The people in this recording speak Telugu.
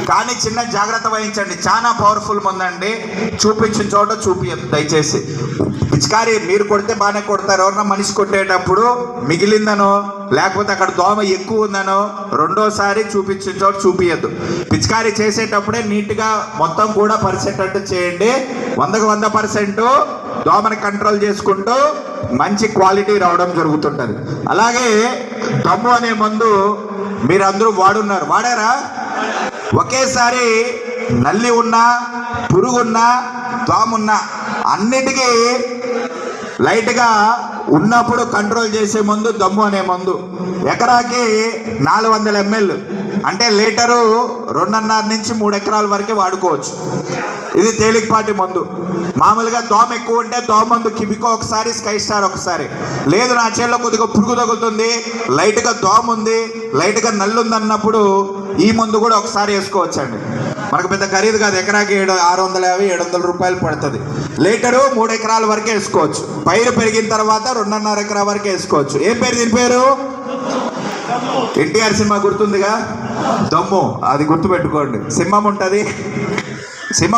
కానీ చిన్న జాగ్రత్త వహించండి, చాలా పవర్ఫుల్ మందండి. చూపించిన చోట చూపియద్దు దయచేసి. పిచికారి మీరు కొడితే బాగానే కొడతారు, ఎవరన్నా మనిషి కొట్టేటప్పుడు మిగిలిందనో లేకపోతే అక్కడ దోమ ఎక్కువ ఉందనో రెండోసారి చూపించిన చోట చూపియద్దు. పిచికారి చేసేటప్పుడే నీట్గా మొత్తం కూడా పరిచేటట్టు చేయండి. 100% దోమని కంట్రోల్ చేసుకుంటూ మంచి క్వాలిటీ రావడం జరుగుతుంటుంది. అలాగే దమ్ము అనే మందు మీరందరూ వాడారా? ఒకేసారి నల్లి ఉన్నా, పురుగున్నా, దోమున్నా అన్నిటికీ లైట్గా ఉన్నప్పుడు కంట్రోల్ చేసే మందు దమ్ము అనే మందు. ఎకరాకి 400 ml అంటే లీటరు 2.5 నుంచి 3 ఎకరాల వరకే వాడుకోవచ్చు. ఇది తేలికపాటి మందు. మామూలుగా దోమ ఎక్కువ ఉంటే దోమ మందు కిబికో ఒకసారి, స్కై స్టార్ ఒకసారి. లేదు నా చేతిలో కొద్దిగా పురుగు తగులుతుంది, లైట్గా దోమ ఉంది, లైట్గా నల్లు ఉంది అన్నప్పుడు ఈ మందు కూడా ఒకసారి వేసుకోవచ్చండి. మనకు పెద్ద ఖరీదు కాదు, ఎకరాకి 650-700 రూపాయలు పడుతుంది. లీటరు 3 ఎకరాల వరకే వేసుకోవచ్చు. పైరు పెరిగిన తర్వాత 2.5 ఎకరా వరకే వేసుకోవచ్చు. ఏం పేరు దీని పేరు? ఎన్టీఆర్ సినిమా గుర్తుందిగా, దమ్ము. అది గుర్తుపెట్టుకోండి. సింహం ఉంటుంది, సింహం